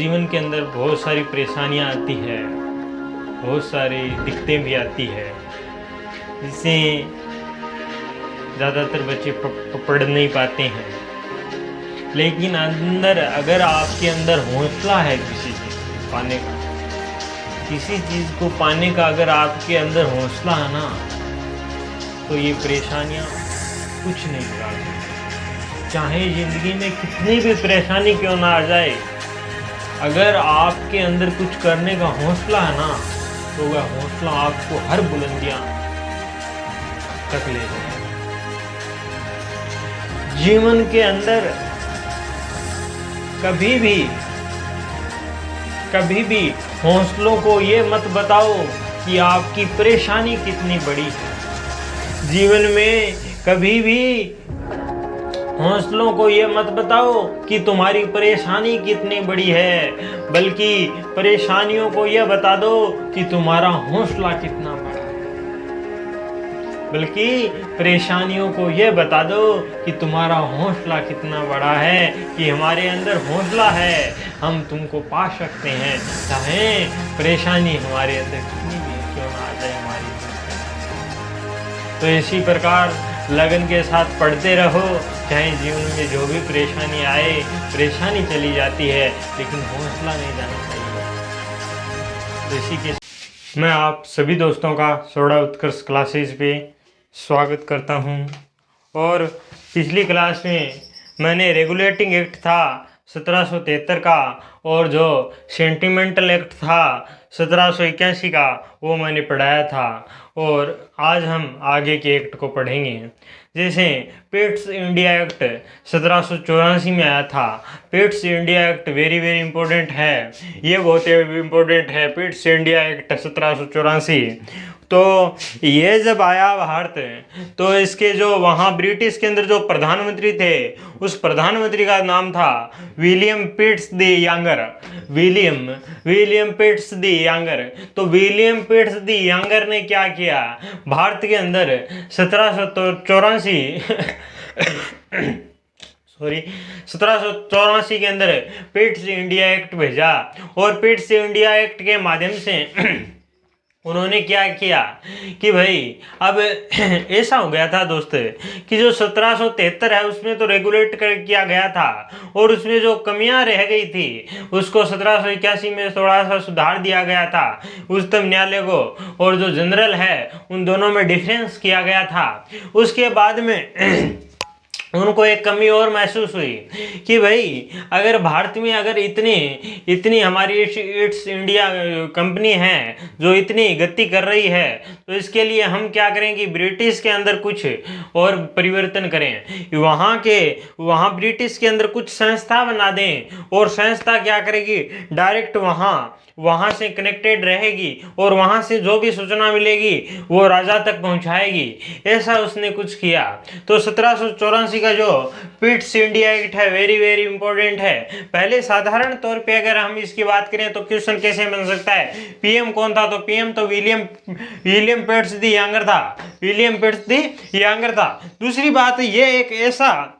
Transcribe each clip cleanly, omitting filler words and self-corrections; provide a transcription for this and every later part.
जीवन के अंदर बहुत सारी परेशानियां आती है, बहुत सारी दिक्कतें भी आती है, जिससे ज़्यादातर बच्चे पढ़ नहीं पाते हैं। लेकिन अंदर अगर आपके अंदर हौसला है किसी चीज़ को पाने का, किसी चीज़ को पाने का अगर आपके अंदर हौसला है ना, तो ये परेशानियाँ कुछ नहीं बिगाड़ सकती। चाहे ज़िंदगी में कितनी भी परेशानी क्यों ना आ जाए, अगर आपके अंदर कुछ करने का हौसला है ना, तो वह हौसला आपको हर बुलंदियां तक ले जाए। जीवन के अंदर कभी भी हौसलों को ये मत बताओ कि आपकी परेशानी कितनी बड़ी है। जीवन में कभी भी हौसलों को ये मत बताओ कि तुम्हारी परेशानी कितनी बड़ी है, बल्कि परेशानियों को ये बता दो कि तुम्हारा हौसला कितना बड़ा है। बल्कि परेशानियों को ये बता दो कि तुम्हारा हौसला कितना बड़ा है, कि हमारे अंदर हौसला है, हम तुमको पा सकते हैं, चाहे परेशानी हमारे अंदर कितनी भी क्यों ना आ जाए हमारी। तो इसी प्रकार लगन के साथ पढ़ते रहो, चाहे जीवन में जो भी परेशानी आए, परेशानी चली जाती है, लेकिन हौसला नहीं जाना चाहिए। तो इसी के मैं आप सभी दोस्तों का सोडा उत्कर्ष क्लासेस पे स्वागत करता हूं। और पिछली क्लास में मैंने रेगुलेटिंग एक्ट था 1773 का, और जो सेंटिमेंटल एक्ट था 1781 का, वो मैंने पढ़ाया था। और आज हम आगे के एक्ट को पढ़ेंगे। जैसे पिट्स इंडिया एक्ट 1784 में आया था। Pitt's India act very important है, ये बहुत इम्पोर्टेंट है। पिट्स इंडिया एक्ट 1784, तो ये जब आया भारत, तो इसके जो वहाँ ब्रिटिश के अंदर जो प्रधानमंत्री थे, उस प्रधानमंत्री का नाम था William Pitts the younger. William Pitts the younger. तो विलियम पिट्स द यंगर ने क्या किया, भारत के अंदर 1784 के अंदर पिट्स इंडिया एक्ट भेजा। और पिट्स इंडिया एक्ट के माध्यम से उन्होंने क्या किया कि भाई अब ऐसा हो गया था दोस्त कि जो 1773 है उसमें तो रेगुलेट किया गया था, और उसमें जो कमियां रह गई थी उसको 1781 में थोड़ा सा सुधार दिया गया था उच्चतम न्यायालय को, और जो जनरल है उन दोनों में डिफरेंस किया गया था। उसके बाद में उनको एक कमी और महसूस हुई कि भाई अगर भारत में अगर इतनी हमारी ईस्ट इंडिया कंपनी है जो इतनी गति कर रही है, तो इसके लिए हम क्या करें कि ब्रिटिश के अंदर कुछ और परिवर्तन करें। वहाँ ब्रिटिश के अंदर कुछ संस्था बना दें, और संस्था क्या करेगी, डायरेक्ट वहाँ से कनेक्टेड रहेगी, और वहाँ से जो भी सूचना मिलेगी वो राजा तक पहुँचाएगी। ऐसा उसने कुछ किया। तो 1784 का जो पिट्स इंडिया एक्ट है वेरी इंपॉर्टेंट है। पहले साधारण तौर पे अगर हम इसकी बात करें तो क्वेश्चन कैसे बन सकता है, पीएम कौन था, तो पीएम तो विलियम पिट्स द यंगर था। विलियम पिट्स द यंगर था। दूसरी बात, ये एक ऐसा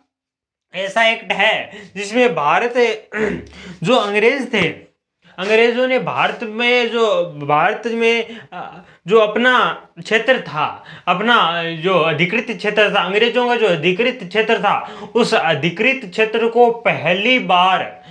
एक्ट है जिसमें भारत जो अंग्रेज थे, अंग्रेजों ने भारत में जो अपना क्षेत्र था, अपना जो अधिकृत क्षेत्र था, अंग्रेजों का जो अधिकृत क्षेत्र था, उस अधिकृत क्षेत्र को पहली बार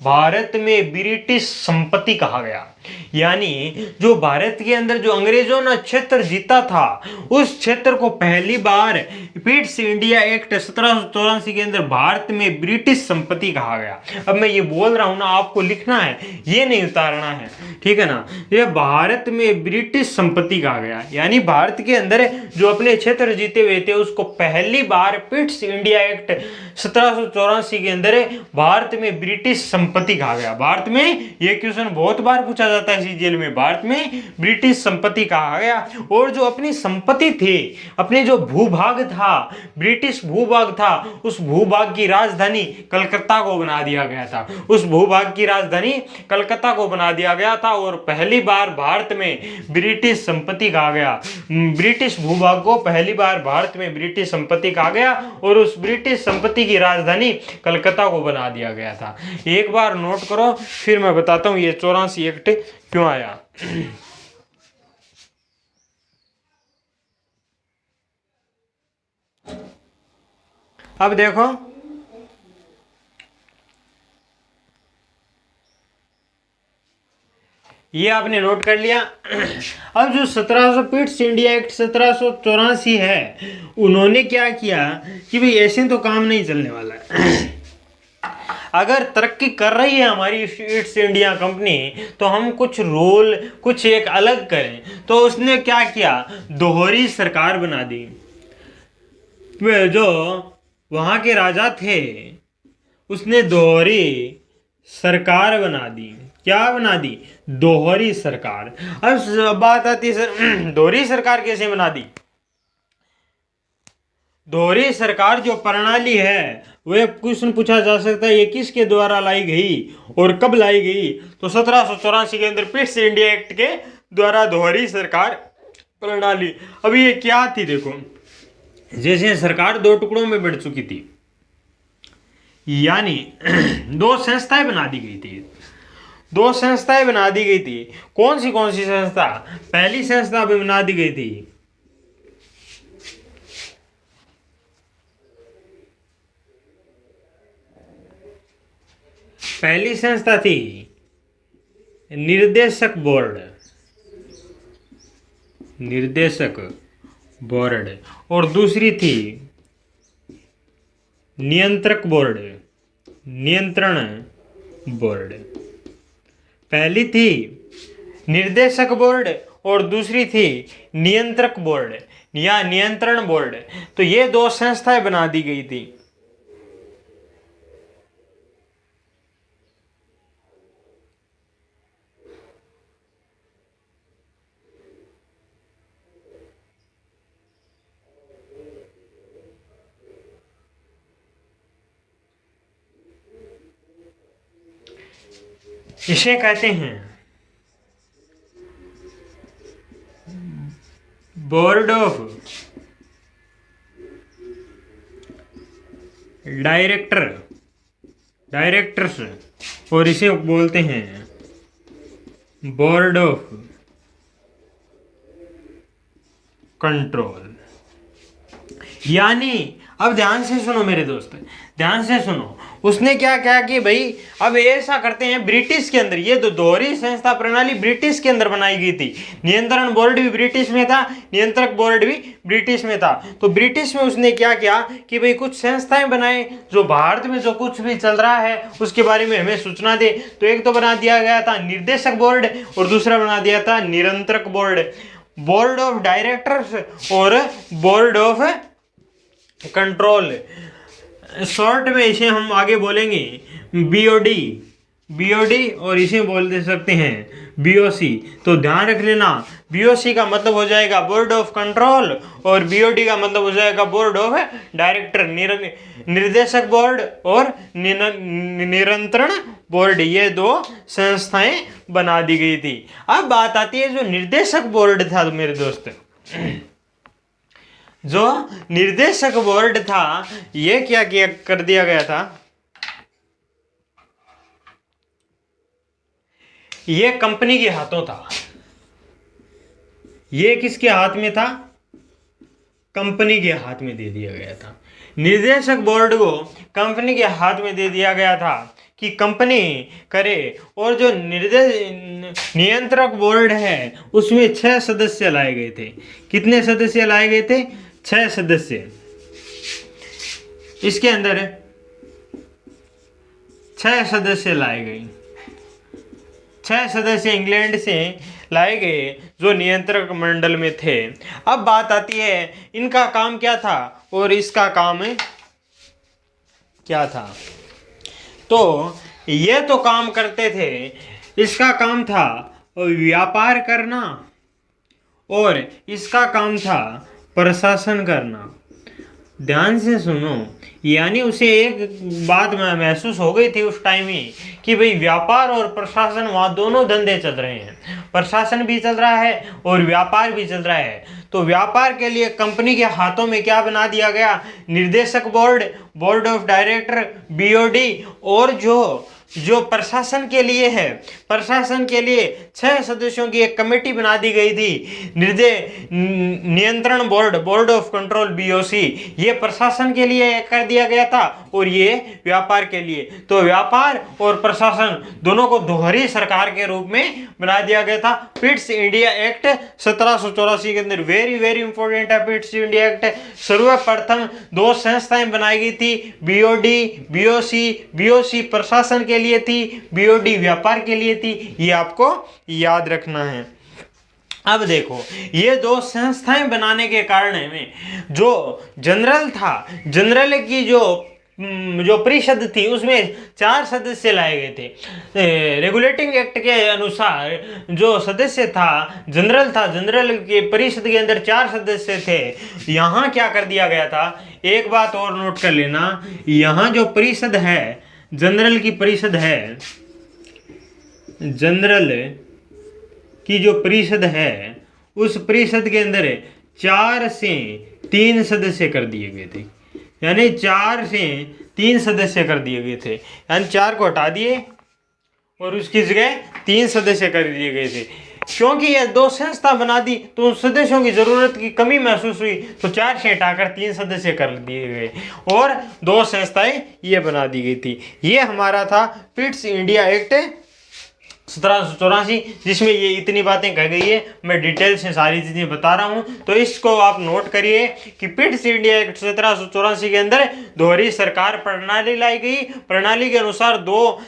भारत में ब्रिटिश संपत्ति कहा गया। यानी जो भारत के अंदर जो अंग्रेजों ने क्षेत्र जीता था, उस क्षेत्र को पहली बार पिट्स इंडिया एक्ट 1784 के अंदर भारत में ब्रिटिश संपत्ति कहा गया। अब मैं ये बोल रहा हूं ना, आपको लिखना है, ये नहीं उतारना है, ठीक है ना। ये भारत में ब्रिटिश संपत्ति कहा गया, यानी भारत के अंदर जो अपने क्षेत्र जीते हुए थे उसको पहली बार पिट्स इंडिया एक्ट 1784 के अंदर भारत में ब्रिटिश संपत्ति कहा गया। भारत में ये क्वेश्चन बहुत बार पूछा जाता है इसी जेल में। भारत में ब्रिटिश संपत्ति कहा गया। और जो अपनी संपत्ति थी, अपने जो भूभाग था, ब्रिटिश भूभाग था, उस भूभाग की राजधानी कलकत्ता को बना दिया गया था। उस भूभाग की राजधानी कलकत्ता को बना दिया गया था। और पहली बार भारत में ब्रिटिश संपत्ति कहा गया, ब्रिटिश भूभाग को पहली बार भारत में ब्रिटिश संपत्ति कहा गया। और उस ब्रिटिश संपत्ति की राजधानी कलकत्ता को बना दिया गया था। एक बार नोट करो, फिर मैं बताता हूं ये 84 एक्ट क्यों आया। अब देखो, ये आपने नोट कर लिया। अब जो 1700 पिट्स इंडिया एक्ट 1784 है, उन्होंने क्या किया कि भाई ऐसे तो काम नहीं चलने वाला है। अगर तरक्की कर रही है हमारी ईस्ट इंडिया कंपनी, तो हम कुछ रोल, कुछ एक अलग करें। तो उसने क्या किया, दोहरी सरकार बना दी। जो वहां के राजा थे, उसने दोहरी सरकार बना दी। क्या बना दी, दोहरी सरकार। अब बात आती है सर, दोहरी सरकार कैसे बना दी। दोहरी सरकार जो प्रणाली है, वह क्वेश्चन पूछा जा सकता है, ये किसके द्वारा लाई गई और कब लाई गई। तो 1784 के अंदर पिट्स इंडिया एक्ट के द्वारा दोहरी सरकार प्रणाली। अभी ये क्या थी, देखो, जैसे सरकार दो टुकड़ों में बढ़ चुकी थी, यानी दो संस्थाएं बना दी गई थी। दो संस्थाएं बना दी गई थी। कौन सी संस्था। पहली संस्था अभी बना दी गई थी, पहली संस्था थी निर्देशक बोर्ड, निर्देशक बोर्ड। और दूसरी थी नियंत्रक बोर्ड, नियंत्रण बोर्ड। पहली थी निर्देशक बोर्ड और दूसरी थी नियंत्रक बोर्ड या नियंत्रण बोर्ड। तो ये दो संस्थाएं बना दी गई थी। इसे कहते हैं बोर्ड ऑफ डायरेक्टर्स, और इसे बोलते हैं बोर्ड ऑफ कंट्रोल। यानी अब ध्यान से सुनो मेरे दोस्त, ध्यान से सुनो। उसने क्या क्या कि भाई अब ऐसा करते हैं, ब्रिटिश के अंदर ये तो दोहरी संस्था प्रणाली ब्रिटिश के अंदर बनाई गई थी। नियंत्रण बोर्ड भी ब्रिटिश में था, नियंत्रक बोर्ड भी ब्रिटिश में था। तो ब्रिटिश में उसने क्या किया कि भाई कुछ संस्थाएं बनाए, जो भारत में जो कुछ भी चल रहा है उसके बारे में हमें सूचना दे। तो एक तो बना दिया गया था निर्देशक बोर्ड और दूसरा बना दिया था नियंत्रक बोर्ड, बोर्ड ऑफ डायरेक्टर्स और बोर्ड ऑफ कंट्रोल। शॉर्ट में इसे हम आगे बोलेंगे बीओडी, बीओडी, और इसे बोल दे सकते हैं बीओसी। तो ध्यान रख लेना, बीओसी का मतलब हो जाएगा बोर्ड ऑफ कंट्रोल और बीओडी का मतलब हो जाएगा बोर्ड ऑफ डायरेक्टर, निर्देशक बोर्ड और नियंत्रण बोर्ड। ये दो संस्थाएं बना दी गई थी। अब बात आती है जो निर्देशक बोर्ड था मेरे दोस्त, जो निर्देशक बोर्ड था, ये क्या किया कर दिया गया था, ये कंपनी के हाथों था। ये किसके हाथ में था, कंपनी के हाथ में दे दिया गया था। निर्देशक बोर्ड को कंपनी के हाथ में दे दिया गया था कि कंपनी करे। और जो नियंत्रक बोर्ड है उसमें 6 सदस्य लाए गए थे। कितने सदस्य लाए गए थे, 6 सदस्य। इसके अंदर 6 सदस्य लाए गए, 6 सदस्य इंग्लैंड से लाए गए जो नियंत्रक मंडल में थे। अब बात आती है इनका काम क्या था और इसका काम क्या था। तो ये तो काम करते थे, इसका काम था और व्यापार करना और इसका काम था प्रशासन करना। ध्यान से सुनो, यानी उसे एक बात महसूस हो गई थी उस टाइम ही कि भाई व्यापार और प्रशासन, वहाँ दोनों धंधे चल रहे हैं, प्रशासन भी चल रहा है और व्यापार भी चल रहा है। तो व्यापार के लिए कंपनी के हाथों में क्या बना दिया गया, निर्देशक board, board of director, BOD, और जो प्रशासन के लिए है, प्रशासन के लिए 6 सदस्यों की एक कमेटी बना दी गई थी, नियंत्रण board, board of control, BOC, ये प्रशासन के लिए कर दिया गया था और ये व्यापार के लिए। तो व्यापार और प्रशासन दोनों को दोहरी सरकार के रूप में बना दिया गया था। पिट्स इंडिया एक्ट 1784 के अंदर, वेरी वेरी इंपॉर्टेंट है पिट्स इंडिया एक्ट। सर्वप्रथम 2 संस्थाएं बनाई गई थी, बीओडी, बीओसी। बीओसी प्रशासन के लिए थी, बीओडी व्यापार के लिए थी, ये आपको याद रखना है। अब देखो, ये 2 संस्थाएं बनाने के कारण में जो जनरल था, जनरल की जो परिषद थी उसमें 4 सदस्य लाए गए थे। रेगुलेटिंग एक्ट के अनुसार जो सदस्य था, जनरल की परिषद के अंदर 4 सदस्य थे। यहाँ क्या कर दिया गया था, एक बात और नोट कर लेना, यहाँ जो परिषद है, जनरल की परिषद है, जनरल की जो परिषद है, उस परिषद के अंदर 4 से 3 सदस्य कर दिए गए थे, यानी 4 से 3 सदस्य कर दिए गए थे, यानी 4 को हटा दिए और उसकी जगह 3 सदस्य कर दिए गए थे। क्योंकि ये 2 संस्था बना दी तो सदस्यों की जरूरत की कमी महसूस हुई, तो 4 से हटाकर 3 सदस्य कर दिए गए और 2 संस्थाएं ये बना दी गई थी। ये हमारा था पिट्स इंडिया एक्ट 1784, जिसमें ये इतनी बातें कह गई है, मैं डिटेल से सारी चीजें बता रहा हूं, तो इसको आप नोट करिए कि पिट्स इंडिया एक्ट 1784 के अंदर दोहरी सरकार प्रणाली लाई गई। प्रणाली के अनुसार 2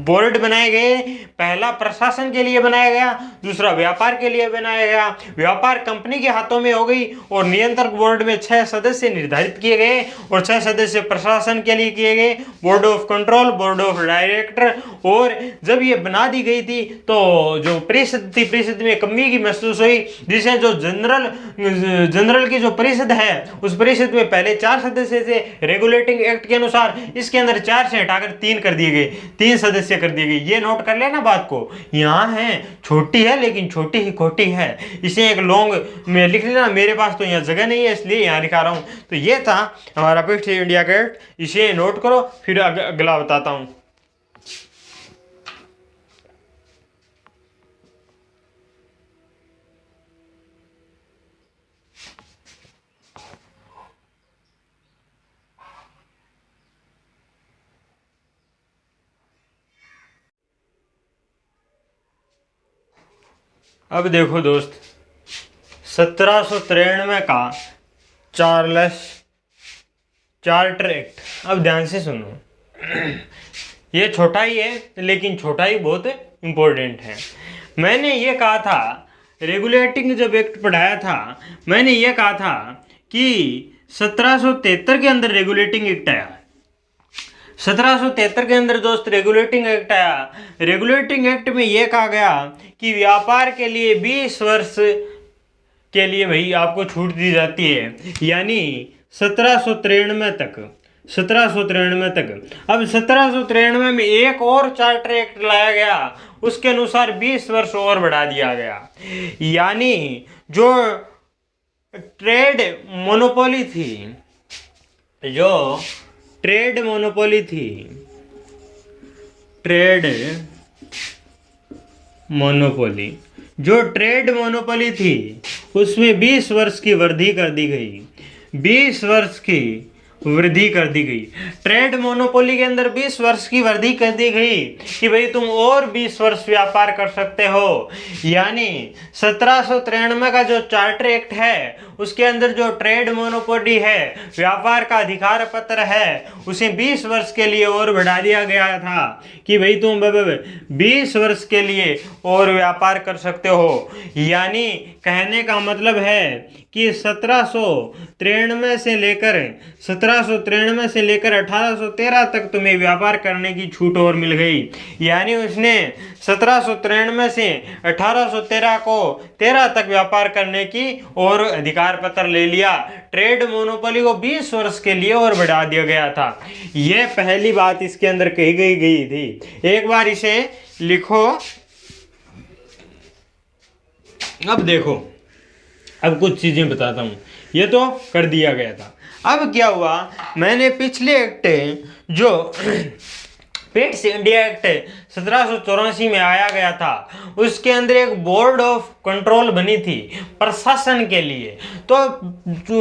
बोर्ड बनाए गए, पहला प्रशासन के लिए बनाया गया, दूसरा व्यापार के लिए बनाया गया। व्यापार कंपनी के हाथों में हो गई और नियंत्रक बोर्ड में 6 सदस्य निर्धारित किए गए और 6 सदस्य प्रशासन के लिए किए गए, board of control, board of director. और जब ये बना दी गई थी तो जो परिषद थी, परिषद में कमी की महसूस हुई, जिसे जो जनरल की जो परिषद है, उस परिषद में पहले 4 सदस्य थे रेगुलेटिंग एक्ट के अनुसार, इसके अंदर 4 से हटाकर 3 कर दिए गए, 3 सदस्य कर दिए गए। ये नोट कर लेना बात को, यहाँ है, छोटी है लेकिन छोटी ही खोटी है, इसे एक लॉन्ग में लिख लेना। मेरे पास तो यहाँ जगह नहीं है इसलिए यहाँ लिखा रहा हूँ। तो ये था हमारा पिट्स इंडिया एक्ट, इसे नोट करो, फिर अगला बताता हूँ। अब देखो दोस्त, 1793 का चार्ल्स चार्टर एक्ट, अब ध्यान से सुनो, ये छोटा ही है लेकिन छोटा ही बहुत इम्पोर्टेंट है। मैंने ये कहा था, रेगुलेटिंग जब एक्ट पढ़ाया था, मैंने ये कहा था कि 1773 के अंदर रेगुलेटिंग एक्ट आया। 1773 के अंदर दोस्त रेगुलेटिंग एक्ट आया। रेगुलेटिंग एक्ट में यह कहा गया कि व्यापार के लिए 20 वर्ष के लिए भाई आपको छूट दी जाती है, यानी 1793 तक, 1793 तक। अब 1793 में एक और चार्टर एक्ट लाया गया, उसके अनुसार 20 वर्ष और बढ़ा दिया गया, यानी जो ट्रेड मोनोपोली थी, जो ट्रेड मोनोपोली थी, ट्रेड मोनोपोली, जो ट्रेड मोनोपोली थी उसमें 20 वर्ष की वृद्धि कर दी गई, 20 वर्ष की वृद्धि कर दी गई। ट्रेड मोनोपोली के अंदर 20 वर्ष की वृद्धि कर दी गई कि भाई तुम और 20 वर्ष व्यापार कर सकते हो, यानी 1793 का जो चार्टर एक्ट है उसके अंदर जो ट्रेड मोनोपोली है, व्यापार का अधिकार पत्र है, उसे 20 वर्ष के लिए और बढ़ा दिया गया था कि भाई तुम 20 वर्ष के लिए और व्यापार कर सकते हो। यानी कहने का मतलब है कि 1793 से लेकर 1813 तक तुम्हें व्यापार करने की छूट और मिल गई। यानी उसने 1793 से 1813 को 13 तक व्यापार करने की और अधिकार पत्र ले लिया। ट्रेड मोनोपोली को 20 वर्ष के लिए और बढ़ा दिया गया था। यह पहली बात इसके अंदर कही गई थी। एक बार इसे लिखो। अब देखो, अब कुछ चीजें बताता हूं। ये तो कर दिया गया था। अब क्या हुआ, मैंने पिछले एक्ट जो पिट्स इंडिया एक्ट 1784 में आया गया था, उसके अंदर एक बोर्ड ऑफ कंट्रोल बनी थी प्रशासन के लिए। तो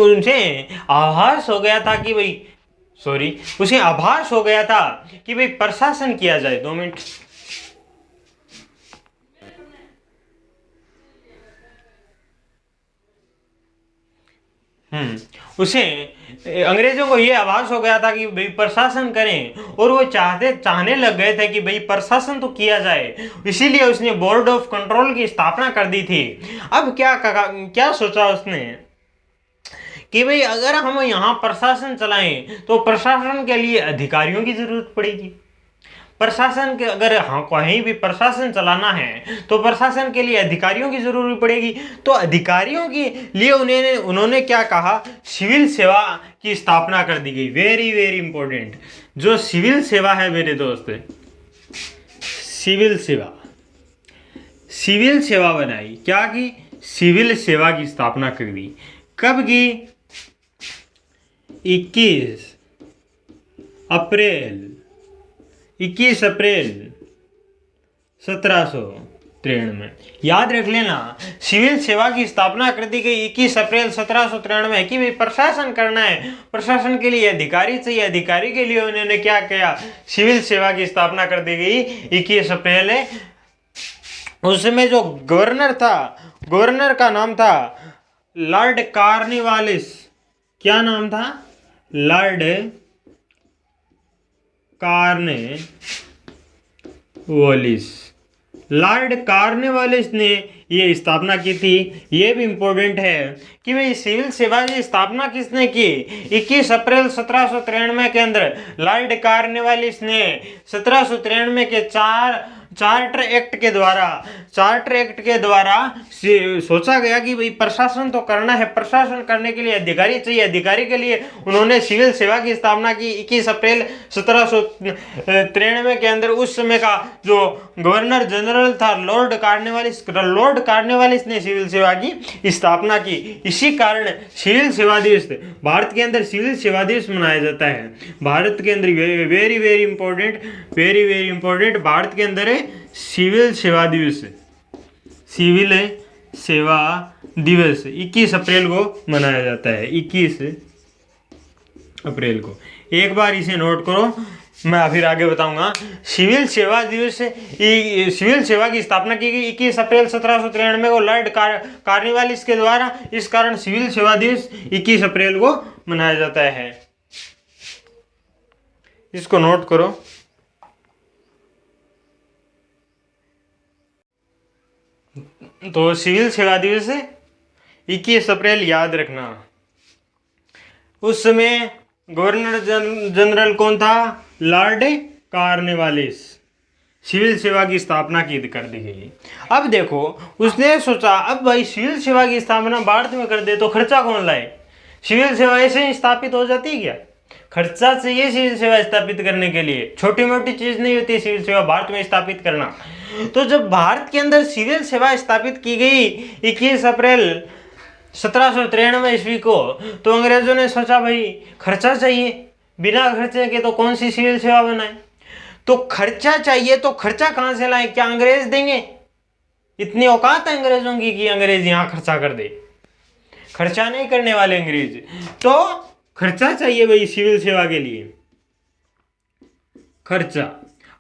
उसे आभास हो गया था कि भाई प्रशासन किया जाए। 2 मिनट। उसे अंग्रेजों को यह आभास हो गया था कि भाई प्रशासन करें, और वो चाहने लग गए थे कि भाई प्रशासन तो किया जाए। इसीलिए उसने बोर्ड ऑफ कंट्रोल की स्थापना कर दी थी। अब क्या सोचा उसने कि भाई अगर हम यहाँ प्रशासन चलाएं तो प्रशासन के लिए अधिकारियों की जरूरत पड़ेगी। प्रशासन के अगर कहीं भी प्रशासन चलाना है तो प्रशासन के लिए अधिकारियों की जरूरत पड़ेगी। तो अधिकारियों के लिए उन्होंने क्या कहा, सिविल सेवा की स्थापना कर दी गई। Very very important. जो सिविल सेवा है मेरे दोस्त, सिविल सेवा बनाई। क्या की? सिविल सेवा की स्थापना कर दी। कब की? 21 अप्रैल 1793 में। याद रख लेना, सिविल सेवा की स्थापना कर दी गई 21 अप्रैल 1793 में कि भाई प्रशासन करना है, प्रशासन के लिए अधिकारी चाहिए। अधिकारी के लिए उन्होंने क्या किया, सिविल सेवा की स्थापना कर दी गई 21 अप्रैल। उसमें जो गवर्नर था, गवर्नर का नाम था लॉर्ड कॉर्नवालिस। क्या नाम था? Lord Cornwallis. लॉर्ड कॉर्नवालिस ने ये स्थापना की थी। ये भी इंपॉर्टेंट है कि भाई सिविल सेवा की स्थापना किसने की? 21 अप्रैल 1793 के अंदर लॉर्ड कॉर्नवालिस ने 1793 के चार्टर एक्ट के द्वारा सोचा गया कि भाई प्रशासन तो करना है, प्रशासन करने के लिए अधिकारी चाहिए। अधिकारी के लिए उन्होंने सिविल सेवा की स्थापना की 21 अप्रैल 1793 के अंदर। उस समय का जो गवर्नर जनरल था लॉर्ड कॉर्नवालिस ने सिविल सेवा की स्थापना की। इसी कारण सिविल सेवा दिवस भारत के अंदर सिविल सेवा दिवस मनाया जाता है। भारत के अंदर वेरी वेरी इंपॉर्टेंट भारत के अंदर सिविल सेवा दिवस 21 अप्रैल को मनाया जाता है। 21 अप्रैल को। एक बार इसे नोट करो, मैं फिर आगे बताऊंगा। सिविल सेवा दिवस, सिविल सेवा की स्थापना की गई 21 अप्रैल 1793 को लॉर्ड कॉर्नवालिस के द्वारा। इस कारण सिविल सेवा दिवस 21 अप्रैल को मनाया जाता है। इसको नोट करो। तो सिविल सेवा दिवस 21 अप्रैल याद रखना। उस समय गवर्नर जनरल कौन था? Lord Cornwallis. सिविल सेवा की स्थापना कर दी गई। अब देखो, उसने सोचा अब भाई सिविल सेवा की स्थापना भारत में कर दे तो खर्चा कौन लाए? सिविल सेवा ऐसे ही स्थापित हो जाती है क्या? खर्चा चाहिए सिविल सेवा स्थापित करने के लिए। छोटी मोटी चीज नहीं होती सिविल सेवा भारत में स्थापित करना। तो जब भारत के अंदर सिविल सेवा स्थापित की गई 21 अप्रैल 1793 ईस्वी को, तो अंग्रेजों ने सोचा भाई खर्चा चाहिए, बिना खर्चे के तो कौन सी सिविल सेवा बनाए। तो खर्चा चाहिए, तो खर्चा कहाँ से लाए? क्या अंग्रेज देंगे? इतनी औकात है अंग्रेजों की कि अंग्रेज यहाँ खर्चा कर दे? खर्चा नहीं करने वाले अंग्रेज। तो खर्चा चाहिए भाई सिविल सेवा के लिए, खर्चा।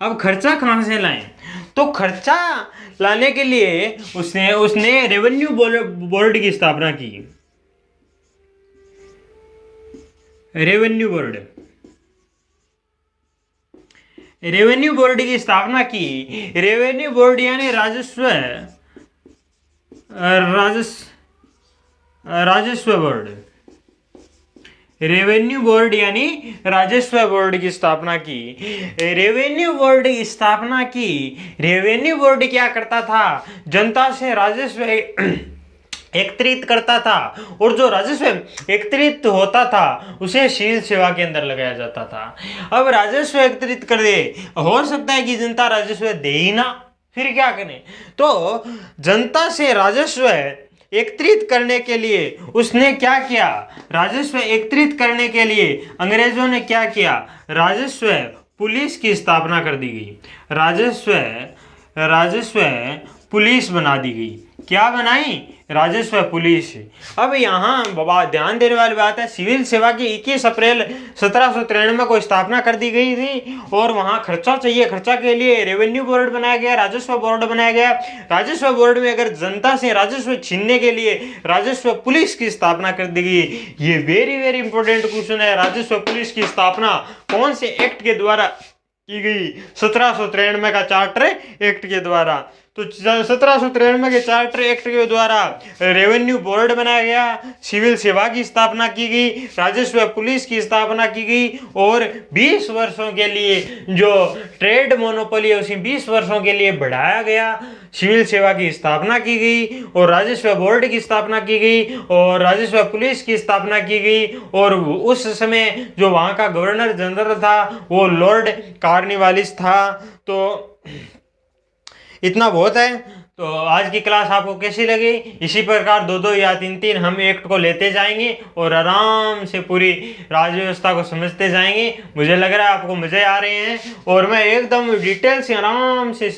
अब खर्चा कहाँ से लाएं? तो खर्चा लाने के लिए उसने रेवेन्यू बोर्ड की स्थापना की। रेवेन्यू बोर्ड की स्थापना की। रेवेन्यू बोर्ड यानी राजस्व बोर्ड, रेवेन्यू बोर्ड यानी राजस्व बोर्ड की स्थापना की। रेवेन्यू बोर्ड की स्थापना की। रेवेन्यू बोर्ड क्या करता था? जनता से राजस्व एकत्रित करता था, और जो राजस्व एकत्रित होता था उसे सिविल सेवा के अंदर लगाया जाता था। अब राजस्व एकत्रित कर दे, हो सकता है कि जनता राजस्व दे ही ना, फिर क्या करें? तो जनता से राजस्व एकत्रित करने के लिए उसने क्या किया? राजस्व एकत्रित करने के लिए अंग्रेजों ने क्या किया? राजस्व पुलिस की स्थापना कर दी गई। राजस्व पुलिस बना दी गई। क्या बनाई? राजस्व पुलिस। अब यहाँ बाबा ध्यान देने वाली बात है, सिविल सेवा की 21 अप्रैल 1793 को स्थापना कर दी गई थी, और वहाँ खर्चा चाहिए, खर्चा के लिए रेवेन्यू बोर्ड बनाया गया, राजस्व बोर्ड बनाया गया। राजस्व बोर्ड में अगर जनता से राजस्व छीनने के लिए राजस्व पुलिस की स्थापना कर दी गई। ये वेरी वेरी इंपॉर्टेंट क्वेश्चन है। राजस्व पुलिस की स्थापना कौन से एक्ट के द्वारा की गई? 1793 का चार्टर एक्ट के द्वारा। तो 1793 के चार्टर एक्ट के द्वारा रेवेन्यू बोर्ड बनाया गया, सिविल सेवा की स्थापना की गई, राजस्व पुलिस की स्थापना की गई, और 20 वर्षों के लिए जो ट्रेड मोनोपोली है उसी 20 वर्षों के लिए बढ़ाया गया। सिविल सेवा की स्थापना की गई, और राजस्व बोर्ड की स्थापना की गई, और राजस्व पुलिस की स्थापना की गई। और उस समय जो वहाँ का गवर्नर जनरल था वो लॉर्ड कॉर्नवालिस था। तो इतना बहुत है। तो आज की क्लास आपको कैसी लगी? इसी प्रकार 2-2 या 3-3 हम एक्ट को लेते जाएंगे और आराम से पूरी राज्य व्यवस्था को समझते जाएंगे। मुझे लग रहा है आपको मजे आ रहे हैं, और मैं एकदम डिटेल से आराम से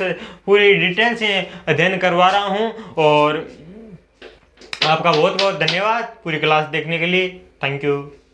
पूरी डिटेल से अध्ययन करवा रहा हूँ। और आपका बहुत बहुत धन्यवाद पूरी क्लास देखने के लिए। Thank you.